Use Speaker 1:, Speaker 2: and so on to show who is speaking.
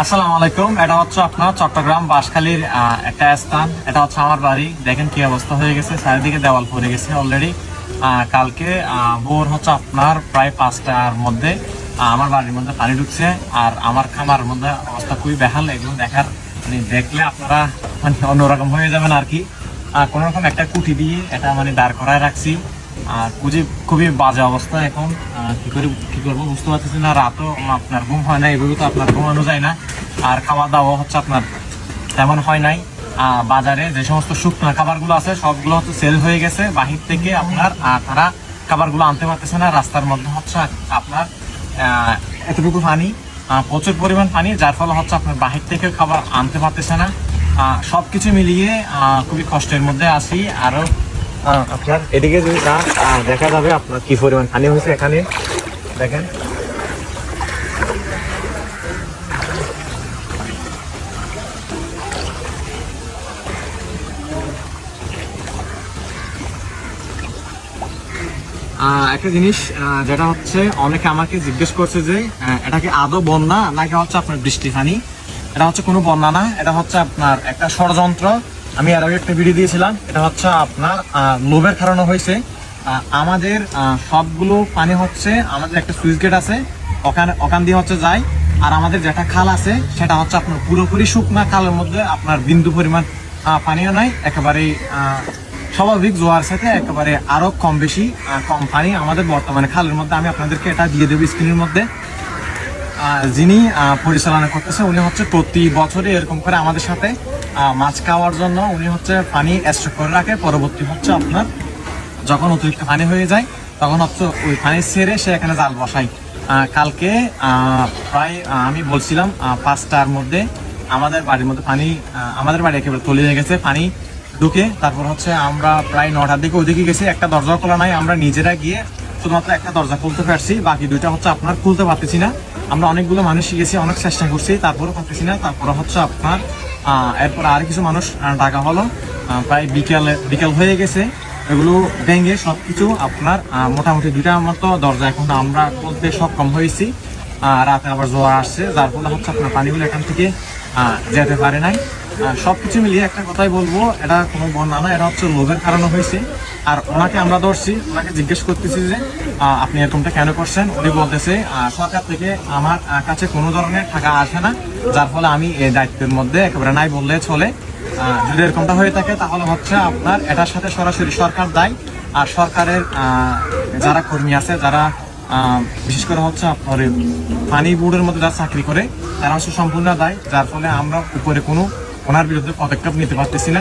Speaker 1: আসসালামু আলাইকুম। এটা হচ্ছে আপনার চট্টগ্রাম বাঁশখালীর একটা স্থান। এটা হচ্ছে আমার বাড়ি। দেখেন কি অবস্থা হয়ে গেছে, চারিদিকে দেওয়াল পড়ে গেছে অলরেডি। কালকে ভোর হচ্ছে আপনার প্রায় 5টার মধ্যে আমার বাড়ির মধ্যে পানি ঢুকছে, আর আমার খামার মধ্যে অবস্থা খুবই বেহাল। এগুলো দেখার মানে দেখলে আপনারা মানে অন্যরকম হয়ে যাবেন আর কি। কোনো রকম একটা কুটি দিয়ে এটা মানে দাঁড় করায় রাখছি। খুবই বাজে অবস্থা এখন। কি করবো বুঝতে পারতেছি না। রাতও আপনার ঘুম হয় না, এভাবে তো আপনার ঘুমানো যায় না। আর খাওয়া দাওয়া হচ্ছে আপনার তেমন হয় নাই। বাজারে যে সমস্ত শুকনো খাবারগুলো আছে সবগুলো হচ্ছে সেল হয়ে গেছে বাহির থেকে। আপনার তারা খাবারগুলো আনতে পারতেছে না। রাস্তার মধ্যে হচ্ছে আপনার এতটুকু পানি, প্রচুর পরিমাণ পানি, যার ফলে হচ্ছে আপনার বাহির থেকে খাবার আনতে পারতেছে না। সবকিছু মিলিয়ে খুবই কষ্টের মধ্যে আছি। আরো আপনার এদিকে যদি দেখা যাবে আপনার কি পরিমাণ পানি হয়েছে এখানে দেখেন। একটা জিনিস যেটা হচ্ছে অনেকে আমাকে জিজ্ঞেস করছে যে এটা কি আদৌ বন্যা নাকি হচ্ছে আপনার বৃষ্টি পানি। এটা হচ্ছে কোনো বন্যা না, এটা হচ্ছে আপনার একটা ষড়যন্ত্র। আমি এর আগে একটা ভিডিও দিয়েছিলাম। এটা হচ্ছে আপনার লোভের কারণে হয়েছে। আমাদের সবগুলো পানি হচ্ছে আমাদের একটা সুইচ গেট আছে, ওখান দিয়ে হচ্ছে যায়। আর আমাদের যেটা খাল আছে সেটা হচ্ছে আপনার পুরোপুরি শুকনা খালের মধ্যে আপনার বিন্দু পরিমাণ পানিও নাই। একেবারেই স্বাভাবিক জোয়ার সাথে একেবারে আরো কম বেশি কম পানি আমাদের বর্তমানে খালের মধ্যে। আমি আপনাদেরকে এটা দিয়ে দেবো স্ক্রিনের মধ্যে। যিনি পরিচালনা করতেছে উনি হচ্ছে প্রতি বছরে এরকম করে আমাদের সাথে মাছ খাওয়ার জন্য উনি হচ্ছে পানি স্টক করে রাখে। পরবর্তী হচ্ছে আপনার যখন অতিরিক্ত পানি হয়ে যায় তখন হচ্ছে ওই পানি ছেড়ে সে এখানে জাল বসায়। কালকে প্রায় আমি বলছিলাম 5টার মধ্যে আমাদের বাড়ির মধ্যে পানি, আমাদের বাড়ি একেবারে তলিয়ে গেছে পানি ঢুকে। তারপর হচ্ছে আমরা প্রায় 9টার দিকে ওইদিকে গেছি, একটা দরজা খোলা নাই। আমরা নিজেরা গিয়ে শুধুমাত্র একটা দরজা খুলতে পারছি, বাকি দুইটা হচ্ছে আপনার খুলতে পারতেছি না। আমরা অনেকগুলো মানুষ গেছি, অনেক চেষ্টা করছি, তারপরে পারতেছি না। তারপরে হচ্ছে আপনার এরপর আর কিছু মানুষ ডাকা হলো। প্রায় বিকেল হয়ে গেছে। এগুলো ভেঙে সবকিছু আপনার মোটামুটি দুইটার মতো দরজা এখন আমরা খুলতে সক্ষম হয়েছি। রাতে আবার জোয়ার আসছে, যার ফলে হচ্ছে আপনার পানিগুলো এখান থেকে যেতে পারে নাই। সবকিছু মিলিয়ে একটা কথাই বলবো, এটা কোনো বন্যা না, এটা হচ্ছে লোভের কারণে হয়েছে। আর ওনাকে আমরা ধরছি, ওনাকে জিজ্ঞেস করতেছি যে আপনি এরকমটা কেন করছেন। উনি বলতেছে সরকার থেকে আমার কাছে কোনো ধরনের টাকা আসে না, যার ফলে আমি এই দায়িত্বের মধ্যে একেবারে নাই বললে চলে। যদি এরকমটা হয়ে থাকে তাহলে হচ্ছে আপনার এটার সাথে সরাসরি সরকার দায়ী। আর সরকারের যারা কর্মী আছে, যারা বিশেষ করে হচ্ছে আপনার পানি বোর্ডের মধ্যে যারা চাকরি করে, তারা হচ্ছে সম্পূর্ণ দায়ী। যার ফলে আমরা উপরে কোনো ওনার বিরুদ্ধে পদক্ষেপ নিতে পারতেছি না।